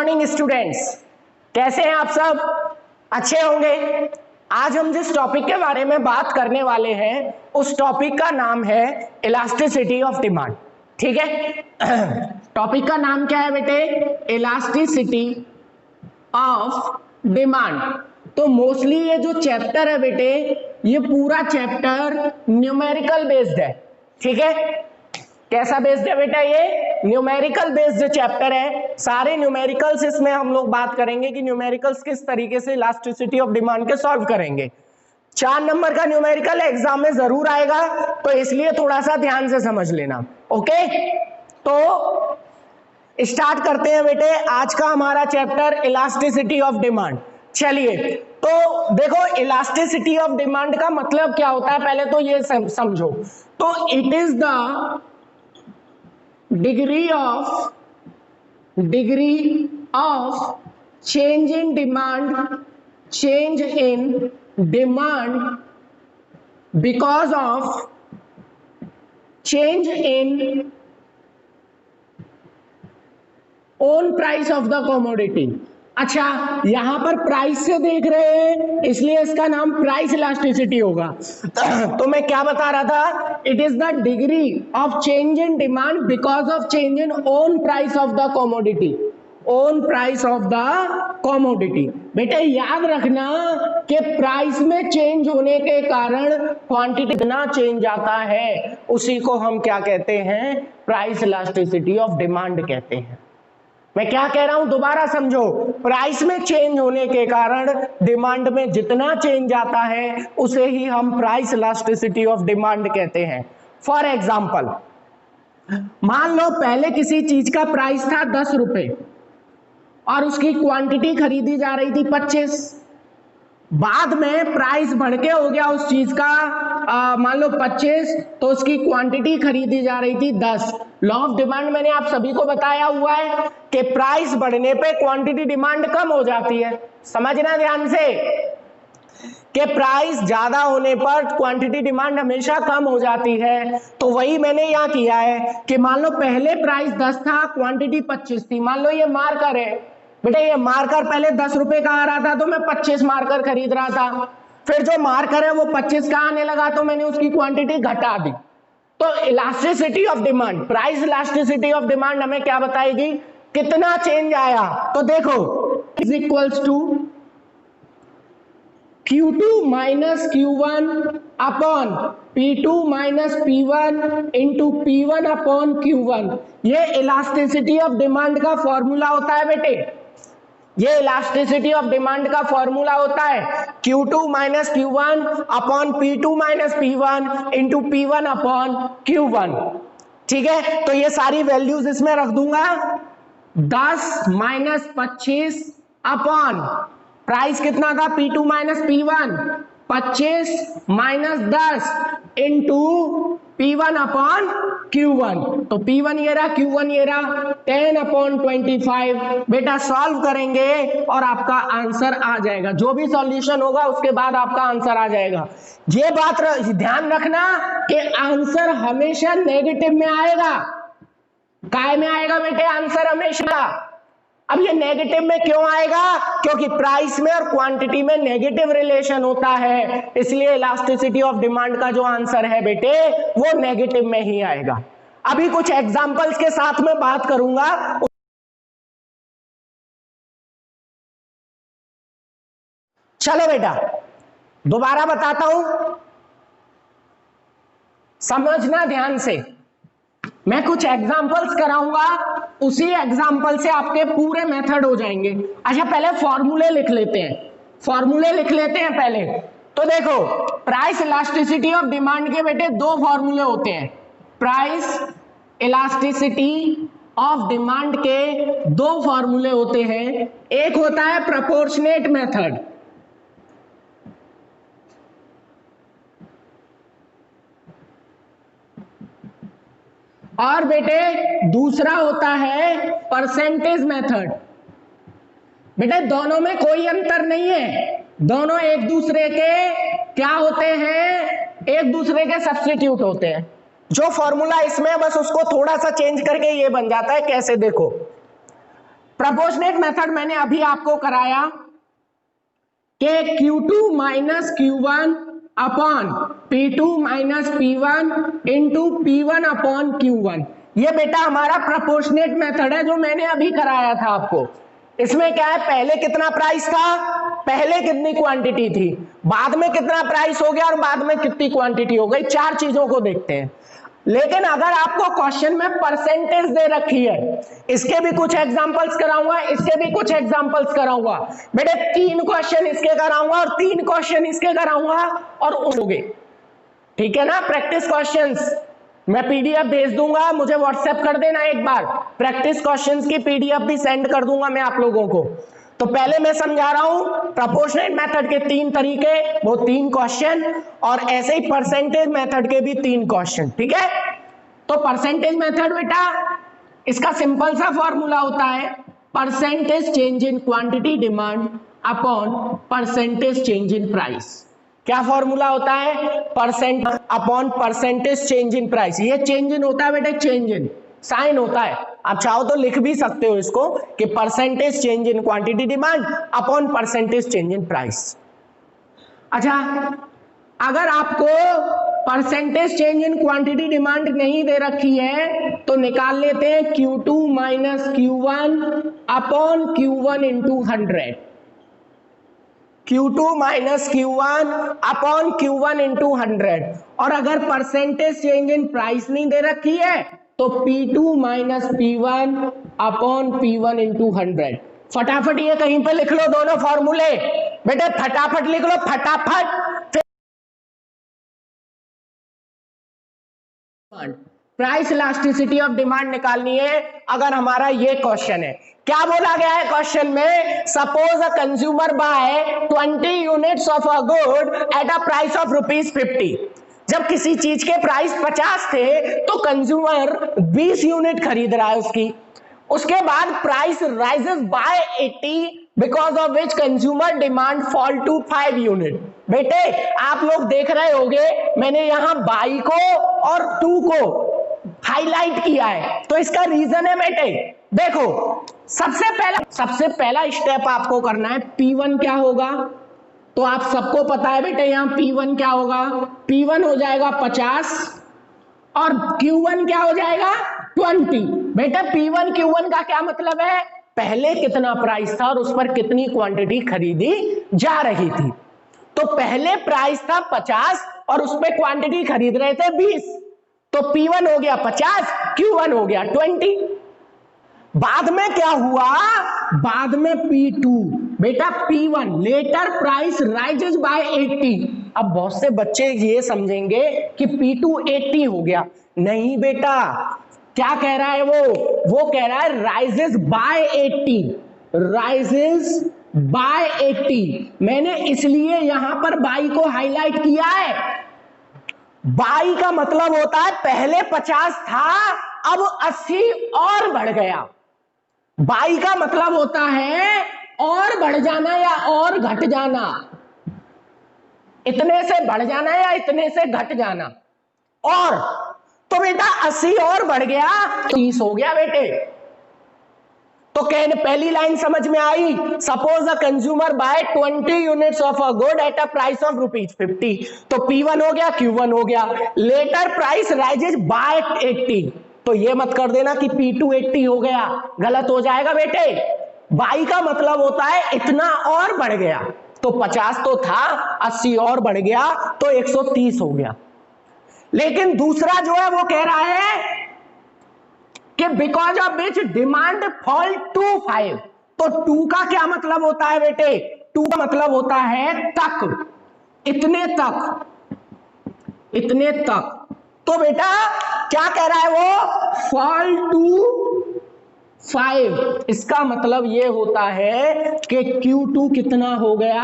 Morning students, कैसे हैं आप सब? अच्छे होंगे। आज हम जिस टॉपिक के बारे में बात करने वाले हैं उस टॉपिक का नाम है इलास्टिसिटी ऑफ डिमांड। ठीक है, टॉपिक का नाम क्या है बेटे? Elasticity of demand. तो मोस्टली ये जो चैप्टर है बेटे, ये पूरा चैप्टर न्यूमेरिकल बेस्ड है। ठीक है, कैसा बेस्ड है बेटा? ये न्यूमेरिकल बेस्ड चैप्टर है। सारे न्यूमेरिकल्स इसमें हम लोग बात करेंगे कि न्यूमेरिकल्स किस तरीके से इलास्टिसिटी ऑफ डिमांड के सॉल्व करेंगे। 4 नंबर का न्यूमेरिकल एग्जाम में जरूर आएगा, तो इसलिए थोड़ा सा ध्यान से समझ लेना। ओके, तो स्टार्ट करते हैं बेटे आज का हमारा चैप्टर इलास्टिसिटी ऑफ डिमांड। चलिए, तो देखो इलास्टिसिटी ऑफ डिमांड का मतलब क्या होता है, पहले तो ये समझो। तो it is the degree of change in demand because of change in own price of the commodity। अच्छा, यहां पर प्राइस से देख रहे हैं इसलिए इसका नाम प्राइस इलास्टिसिटी होगा। तो मैं क्या बता रहा था? It is the degree of change in demand because of change in own price of the commodity. Own price of the commodity. बेटे याद रखना कि प्राइस में चेंज होने के कारण क्वांटिटी कितना चेंज आता है उसी को हम क्या कहते हैं? प्राइस इलास्टिसिटी ऑफ डिमांड कहते हैं। मैं क्या कह रहा हूं दोबारा समझो। प्राइस में चेंज होने के कारण डिमांड में जितना चेंज आता है उसे ही हम प्राइस इलास्टिसिटी ऑफ डिमांड कहते हैं। फॉर एग्जांपल, मान लो पहले किसी चीज का प्राइस था 10 रुपए और उसकी क्वांटिटी खरीदी जा रही थी 25। बाद में प्राइस बढ़ के हो गया उस चीज का मान लो 25, तो उसकी क्वांटिटी खरीदी जा रही थी 10। लॉ ऑफ डिमांड मैंने आप सभी को बताया हुआ है कि प्राइस बढ़ने पे क्वांटिटी डिमांड कम हो जाती है। समझना ध्यान से कि प्राइस ज्यादा होने पर क्वांटिटी डिमांड हमेशा कम हो जाती है। तो वही मैंने यहाँ किया है कि मान लो पहले प्राइस 10 था, क्वांटिटी 25 थी। मान लो ये मार्कर है बेटा, ये मार्कर पहले 10 रुपए का आ रहा था तो मैं 25 मार्कर खरीद रहा था। फिर जो मार्कर है वो 25 का आने लगा तो मैंने उसकी क्वांटिटी घटा दी। तो elasticity of demand, price elasticity of demand हमें क्या बताएगी? कितना चेंज आया। तो देखो is equals to Q2 minus Q1 upon P2 minus P1 into P1 upon Q1। ये इलास्टिसिटी ऑफ डिमांड का फॉर्मूला होता है बेटे। ये इलास्टिसिटी ऑफ डिमांड का फॉर्मूला होता है Q2 minus Q1 upon P2 minus P1 into P1 upon Q1। ठीक है, तो ये सारी वैल्यूज इसमें रख दूंगा। 10 माइनस 25 अपॉन प्राइस कितना था? P2 minus P1, 25 minus 10 into P1 upon Q1। तो P1 ये रहा, Q1 ये रहा, 10 अपॉन 25। बेटा सॉल्व करेंगे और आपका आंसर आ जाएगा। जो भी सॉल्यूशन होगा उसके बाद आपका आंसर आ जाएगा। ये बात ध्यान रखना कि आंसर हमेशा नेगेटिव में आएगा। काय में आएगा बेटे आंसर हमेशा? अब ये नेगेटिव में क्यों आएगा? क्योंकि प्राइस में और क्वांटिटी में नेगेटिव रिलेशन होता है, इसलिए इलास्टिसिटी ऑफ डिमांड का जो आंसर है बेटे वो नेगेटिव में ही आएगा। अभी कुछ एग्जांपल्स के साथ में बात करूंगा। चलो बेटा दोबारा बताता हूं, समझना ध्यान से। मैं कुछ एग्जांपल्स कराऊंगा, उसी एग्जांपल से आपके पूरे मेथड हो जाएंगे। अच्छा पहले फॉर्मूले लिख लेते हैं, पहले। तो देखो प्राइस इलास्टिसिटी ऑफ डिमांड के बेटे 2 फॉर्मूले होते हैं। प्राइस इलास्टिसिटी ऑफ डिमांड के 2 फॉर्मूले होते हैं। एक होता है प्रोपोर्शनेट मेथड, और बेटे दूसरा होता है परसेंटेज मेथड। बेटे दोनों में कोई अंतर नहीं है, दोनों एक दूसरे के क्या होते हैं? एक दूसरे के सब्स्टिट्यूट होते हैं। जो फॉर्मूला इसमें बस उसको थोड़ा सा चेंज करके ये बन जाता है। कैसे? देखो प्रोपोर्शनेट मेथड मैंने अभी आपको कराया कि Q2 minus Q1 upon P2 minus P1 into P1 upon Q1। ये बेटा हमारा प्रोपोर्शनेट मेथड है जो मैंने अभी कराया था आपको। इसमें क्या है, पहले कितना प्राइस था, पहले कितनी क्वांटिटी थी, बाद में कितना प्राइस हो गया और बाद में कितनी क्वांटिटी हो गई, चार चीजों को देखते हैं। लेकिन अगर आपको क्वेश्चन में परसेंटेज दे रखी है, इसके भी कुछ एग्जांपल्स कराऊंगा, इसके भी कुछ एग्जांपल्स कराऊंगा बेटे, 3 क्वेश्चन इसके कराऊंगा और 3 क्वेश्चन इसके कराऊंगा और उठोगे, ठीक है ना। प्रैक्टिस क्वेश्चंस मैं पीडीएफ भेज दूंगा, मुझे व्हाट्सएप कर देना एक बार, प्रैक्टिस क्वेश्चंस की पीडीएफ भी सेंड कर दूंगा मैं आप लोगों को। तो पहले मैं समझा रहा हूं प्रोपोर्शनेट मेथड के 3 तरीके, वो 3 क्वेश्चन, और ऐसे ही परसेंटेज मेथड के भी 3 क्वेश्चन, ठीक है। तो परसेंटेज मेथड बेटा, इसका सिंपल सा फॉर्मूला होता है percentage change in quantity demand upon percentage change in price. क्या फॉर्मूला होता है, percent upon percentage change in price. ये चेंज इन होता है बेटे, चेंज इन साइन होता है, आप चाहो तो लिख भी सकते हो इसको कि percentage change in quantity demand upon percentage change in price. अच्छा, अगर आपको percentage change in quantity demand नहीं दे रखी है तो निकाल लेते हैं Q2 minus Q1 upon Q1 into 100। Q2 minus Q1 upon Q1 into 100। और अगर परसेंटेज चेंज इन प्राइस नहीं दे रखी है तो P2 minus P1 upon P1 into 100। फटाफट ये कहीं पे लिख लो दोनों फॉर्मूले बेटे, फटाफट लिख लो, फटाफट। प्राइस इलास्टिसिटी ऑफ डिमांड निकालनी है अगर हमारा ये क्वेश्चन है। क्या बोला गया है क्वेश्चन में, suppose a consumer buy 20 units of a good at a price of ₹50। जब किसी चीज के प्राइस 50 थे तो कंज्यूमर 20 यूनिट खरीद रहा है उसकी, उसके बाद price rises by 80 because of which consumer demand fall to 5 unit. बेटे आप लोग देख रहे होंगे मैंने यहां बाई को और 2 को हाईलाइट किया है, तो इसका रीजन है बेटे, देखो सबसे पहला स्टेप आपको करना है, P1 क्या होगा, तो आप सबको पता है बेटे यहां P1 क्या होगा, P1 हो जाएगा 50 और Q1 क्या हो जाएगा 20। बेटा P1 Q1 का क्या मतलब है, पहले कितना प्राइस था और उस पर कितनी क्वांटिटी खरीदी जा रही थी। तो पहले प्राइस था 50 और उस पर क्वांटिटी खरीद रहे थे 20, तो P1 हो गया 50, Q1 हो गया 20। बाद में क्या हुआ, बाद में P2 बेटा P1 letter price rises by 80। अब बहुत से बच्चे ये समझेंगे कि P2 80 हो गया, नहीं बेटा, क्या कह रहा है वो कह रहा है राइजेस बाय 80, राइजेस बाय 80। मैंने इसलिए यहां पर बाई को हाईलाइट किया है, बाई का मतलब होता है पहले 50 था अब 80 और बढ़ गया, बाई का मतलब होता है और बढ़ जाना या और घट जाना, इतने से बढ़ जाना या इतने से घट जाना। और तो बेटा 80 और बढ़ गया 30 हो गया बेटे। तो कहने पहली लाइन समझ में आई, suppose a consumer buy 20 units of a good at a price of ₹50। तो P1 हो गया, Q1 हो गया, लेटर प्राइस राइजेस बाय 80। तो ये मत कर देना कि P2 80 हो गया, गलत हो जाएगा बेटे। बाई का मतलब होता है इतना और बढ़ गया, तो 50 तो था 80 और बढ़ गया तो 130 हो गया। लेकिन दूसरा जो है वो कह रहा है कि because of which demand fall to 5। तो 2 का क्या मतलब होता है बेटे, 2 का मतलब होता है तक, इतने तक, इतने तक। तो बेटा क्या कह रहा है वो, फॉल टू 5, इसका मतलब ये होता है कि Q2 कितना हो गया,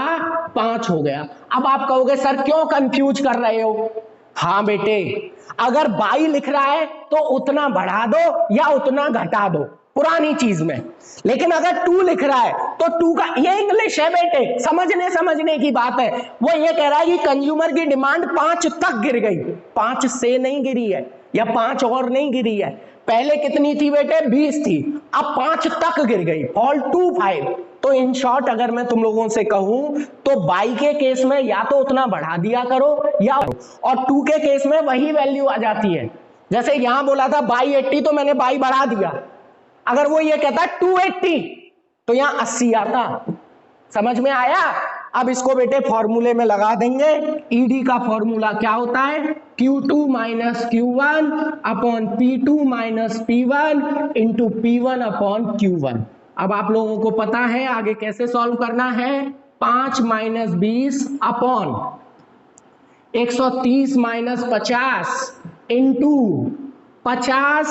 5 हो गया। अब आप कहोगे सर क्यों कंफ्यूज कर रहे हो, हाँ बेटे, अगर बाई लिख रहा है तो उतना बढ़ा दो या उतना घटा दो पुरानी चीज में, लेकिन अगर 2 लिख रहा है तो 2 का, ये इंग्लिश है बेटे, समझने की बात है। वो ये कह रहा है कि कंज्यूमर की डिमांड 5 तक गिर गई, 5 से नहीं गिरी है या 5 और नहीं गिरी है, पहले कितनी थी बेटे 20 थी, अब 5 तक गिर गई, फॉल टू 5। तो इन शॉर्ट अगर मैं तुम लोगों से कहूं तो बाई के केस में या तो उतना बढ़ा दिया करो या, और टू के केस में वही वैल्यू आ जाती है। जैसे यहां बोला था बाई 80 तो मैंने बाई बढ़ा दिया, अगर वो ये कहता 280 तो यहां 80 आता। समझ में आया? अब इसको बेटे फॉर्मूले में लगा देंगे। ईडी का फॉर्मूला क्या होता है? Q2 minus Q1 upon P2 minus P1 into P1 upon Q1। अब आप लोगों को पता है आगे कैसे सॉल्व करना है। 5 minus 20 upon 130 minus 50 into 50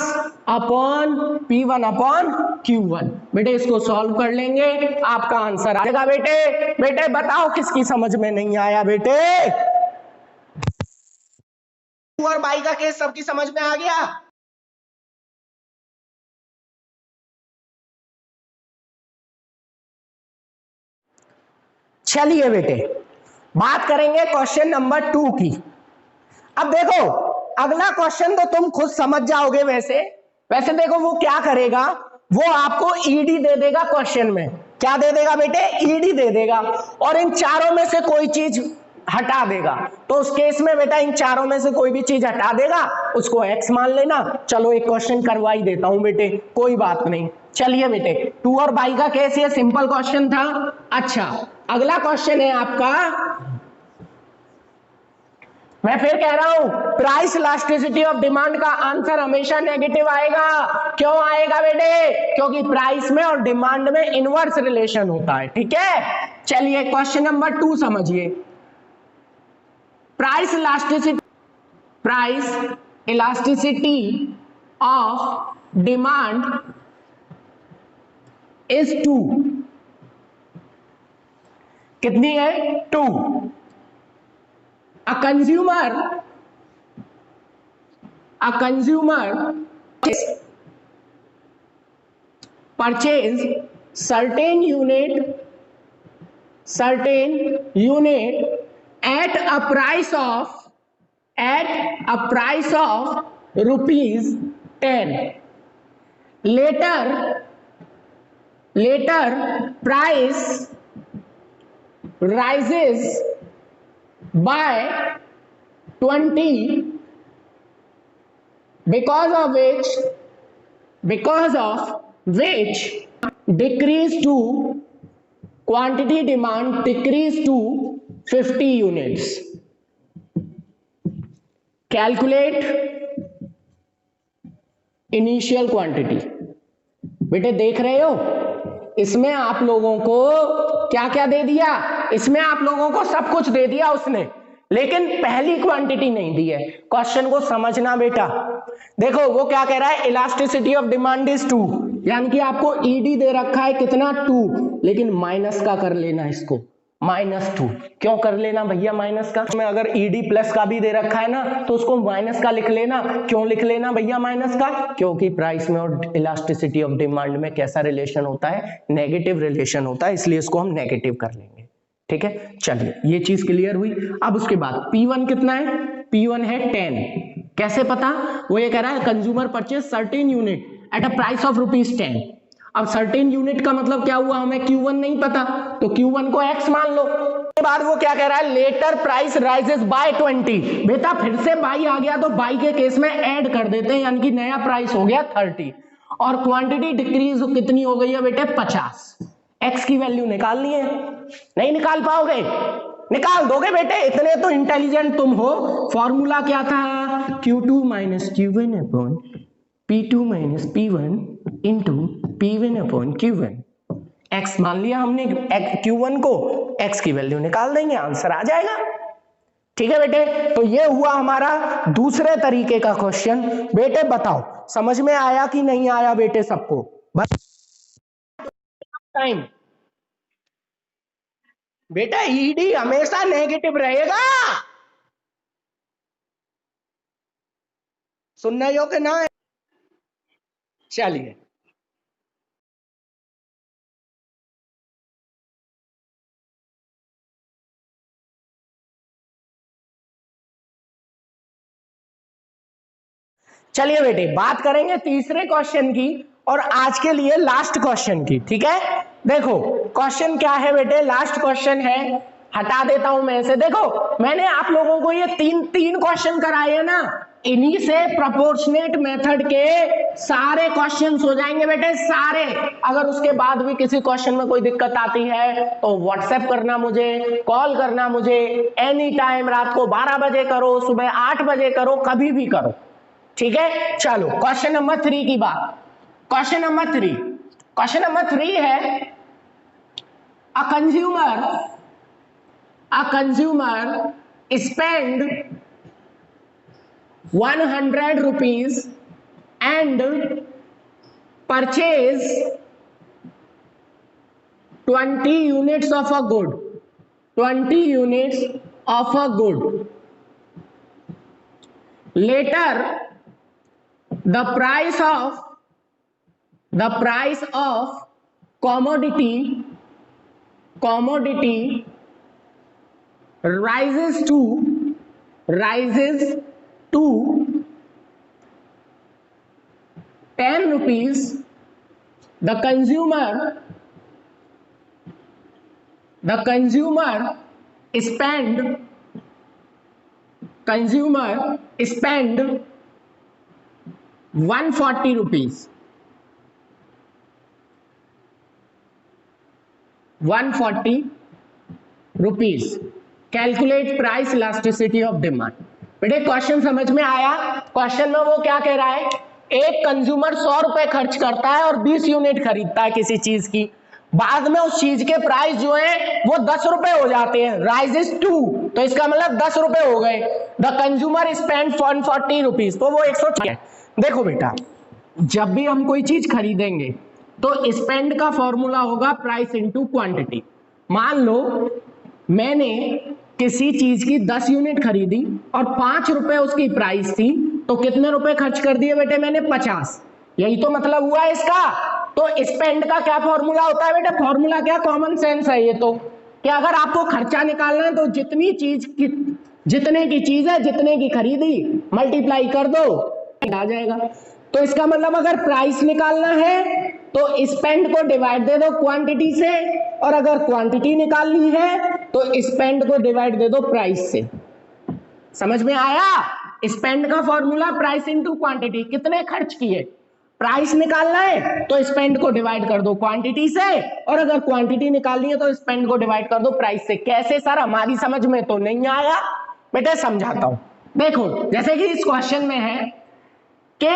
upon P1 upon Q1। बेटे इसको सॉल्व कर लेंगे, आपका आंसर आएगा। बेटे बेटे बताओ किसकी समझ में नहीं आया? बेटे और बाई का केस सबकी समझ में आ गया? चलिए बेटे बात करेंगे क्वेश्चन नंबर 2 की। अब देखो अगला क्वेश्चन तो तुम खुद समझ जाओगे। वैसे वैसे देखो वो क्या करेगा, वो आपको ईडी दे देगा क्वेश्चन में। क्या दे देगा बेटे? ईडी दे देगा, और इन चारों में से कोई चीज हटा देगा। तो उस केस में बेटा इन चारों में से कोई भी चीज हटा देगा, उसको एक्स मान लेना। चलो एक क्वेश्चन करवा ही देता हूं बेटे, कोई बात नहीं। चलिए बेटे टू और बाई का केस ये सिंपल क्वेश्चन था। अच्छा अगला क्वेश्चन है आपका, मैं फिर कह रहा हूं प्राइस इलास्टिसिटी ऑफ डिमांड का आंसर हमेशा नेगेटिव आएगा। क्यों आएगा बेटे? क्योंकि प्राइस में और डिमांड में इनवर्स रिलेशन होता है। ठीक है, चलिए क्वेश्चन नंबर 2 समझिए। Price elasticity of demand is 2। कितनी है? 2। A consumer purchase certain unit at a price of rupees 10. Later price rises by 20 because of which decrease to quantity demand decrease to 50 units. Calculate initial quantity. बेटे देख रहे हो इसमें आप लोगों को क्या क्या दे दिया? इसमें आप लोगों को सब कुछ दे दिया उसने, लेकिन पहली क्वांटिटी नहीं दी है। क्वेश्चन को समझना बेटा। देखो वो क्या कह रहा है, इलास्टिसिटी ऑफ डिमांड इज 2, यानी कि आपको ईडी दे रखा है कितना? 2, लेकिन माइनस का कर लेना इसको, -2। क्यों कर लेना भैया माइनस का? में अगर ईडी प्लस का भी दे रखा है ना तो उसको माइनस का लिख लेना। क्यों लिख लेना भैया माइनस का? क्योंकि प्राइस में और इलास्टिसिटी ऑफ डिमांड में कैसा रिलेशन होता है? नेगेटिव रिलेशन होता है, इसलिए इसको हम नेगेटिव कर लेंगे। ठीक है, चलिए ये चीज क्लियर हुई। अब उसके बाद P1 कितना है? P1 है 10। कैसे पता? वो ये कह रहा है consumer purchase certain unit eight a price of ₹10। अब सर्टेन यूनिट का मतलब क्या हुआ? हमें Q1 नहीं पता, तो Q1 को X मान लो। उसके बाद वो क्या कह रहा है, लेटर प्राइस राइजेस बाय 20। बेटा फिर से बाई आ गया तो बाई के केस में ऐड कर देते हैं, यानी कि नया प्राइस हो गया 30, और क्वांटिटी डिक्रीज कितनी हो गई है बेटे? 50। एक्स की वैल्यू निकालनी है, नहीं निकाल पाओगे? निकाल दोगे बेटे, इतने तो इंटेलिजेंट तुम हो। फॉर्मूला क्या था? Q2 minus Q1 upon P2 minus P1 into P1 upon Q1। X मान लिया हमने Q1 को, एक्स की वैल्यू निकाल देंगे, आंसर आ जाएगा। ठीक है बेटे, तो ये हुआ हमारा दूसरे तरीके का क्वेश्चन। बेटे बताओ समझ में आया कि नहीं आया बेटे सबको? टाइम बेटा ईडी हमेशा नेगेटिव रहेगा, सुनना योग्य ना है। चलिए चलिए बेटे बात करेंगे तीसरे क्वेश्चन की और आज के लिए लास्ट क्वेश्चन की, ठीक है। देखो क्वेश्चन क्या है बेटे, लास्ट क्वेश्चन है, हटा देता हूं मैं इसे। देखो मैंने आप लोगों को ये तीन क्वेश्चन कराए हैं ना, इन्हीं से प्रोपोर्शनेट मेथड के सारे क्वेश्चंस हो जाएंगे बेटे, सारे। अगर उसके बाद भी किसी क्वेश्चन में कोई दिक्कत आती है तो व्हाट्सएप करना मुझे, कॉल करना मुझे, एनी टाइम, रात को 12 बजे करो, सुबह 8 बजे करो, कभी भी करो, ठीक है। चलो क्वेश्चन नंबर 3 की बात। क्वेश्चन नंबर 3 है, a consumer spend 100 rupees and purchase 20 units of a good. 20 units of a good. Later, the price of commodity rises to 10 rupees. The consumer spend 140 rupees. 140 rupees. Calculate price elasticity of demand. बेटे question समझ में आया? Question में वो क्या कह रहा है, एक कंज्यूमर 100 रुपए खर्च करता है और 20 यूनिट खरीदता है किसी चीज की, बाद में उस चीज के प्राइस जो है वो 10 रुपए हो जाते हैं, राइजेस टू, तो इसका मतलब 10 रुपए हो गए। द कंज्यूमर स्पेंड 140 रुपीज, तो वो 140। देखो बेटा जब भी हम कोई चीज खरीदेंगे तो स्पेंड का फॉर्मूला होगा प्राइस इनटू क्वांटिटी। मान लो मैंने किसी चीज की 10 यूनिट खरीदी और 5 रुपए उसकी प्राइस थी, तो कितने रुपए खर्च कर दिए बेटे मैंने? 50। यही तो मतलब हुआ है इसका। तो स्पेंड का क्या फॉर्मूला होता है बेटे? फॉर्मूला क्या, कॉमन सेंस है ये तो, कि अगर आपको खर्चा निकालना है तो जितने की चीज है, जितने की खरीदी, मल्टीप्लाई कर दो, आ जाएगा। तो इसका मतलब अगर प्राइस निकालना है तो स्पेंड को डिवाइड दे दो क्वांटिटी से, और अगर क्वांटिटी निकालनी है तो स्पेंड को डिवाइड दे दो प्राइस से। समझ में आया? स्पेंड का फॉर्मूला प्राइस इनटू क्वांटिटी, कितने खर्च किए, प्राइस निकालना है तो स्पेंड को डिवाइड कर दो क्वांटिटी से, और अगर क्वांटिटी निकालनी है तो स्पेंड को डिवाइड कर दो प्राइस से। कैसे सर, हमारी समझ में तो नहीं आया बेटे, समझाता हूं। देखो जैसे कि इस क्वेश्चन में है कि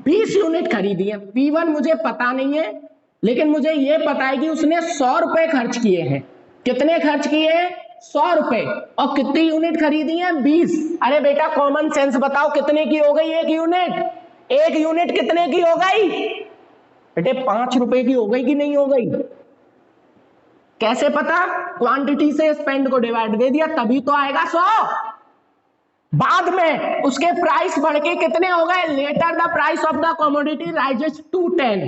20 यूनिट खरीदी है, P1 मुझे पता नहीं है, लेकिन मुझे यह पता है कि उसने 100 रुपए खर्च किए हैं। कितने खर्च किए? 100 रुपए। और कितनी यूनिट खरीदी है? 20। अरे बेटा कॉमन सेंस बताओ, कितने की हो गई एक यूनिट? एक यूनिट कितने की हो गई बेटे? 5 रुपए की हो गई कि नहीं हो गई? कैसे पता? क्वांटिटी से स्पेंड को डिवाइड दे दिया, तभी तो आएगा 100। बाद में उसके प्राइस बढ़ के कितने हो गए? Later the price of the commodity rises to 10,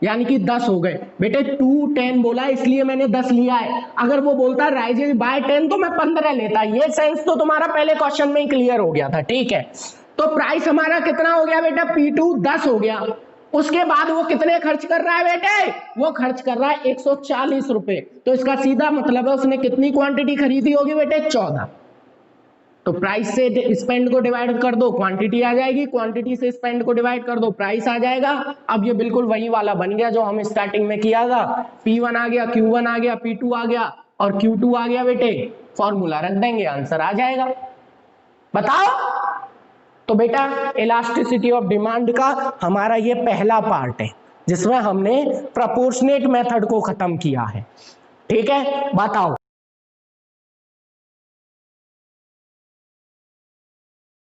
यानी कि 10 हो गए बेटे। 210 बोला इसलिए मैंने 10 लिया है, अगर वो बोलता राइजेस बाय 10 तो मैं 15 लेता। ये सेंस तो तुम्हारा पहले क्वेश्चन में ही क्लियर हो गया था, ठीक है। तो प्राइस हमारा कितना हो गया बेटा? P2 10 हो गया। उसके बाद वो कितने खर्च कर रहा है बेटे? वो खर्च कर रहा है 140 रुपए। तो इसका सीधा मतलब है उसने कितनी क्वांटिटी खरीदी होगी बेटे? 14। तो प्राइस से स्पेंड को डिवाइड कर दो, क्वांटिटी आ जाएगी, क्वांटिटी से स्पेंड को डिवाइड कर दो, प्राइस आ जाएगा। अब ये बिल्कुल वही वाला बन गया जो हम स्टार्टिंग में किया था। P1 आ गया, Q1 आ गया, P2 आ गया और Q2 आ गया बेटे। फॉर्मूला रख देंगे, आंसर आ जाएगा। बताओ। तो बेटा इलास्टिसिटी ऑफ डिमांड का हमारा ये पहला पार्ट है जिसमें हमने प्रोपोर्शनेट मेथड को खत्म किया है, ठीक है। बताओ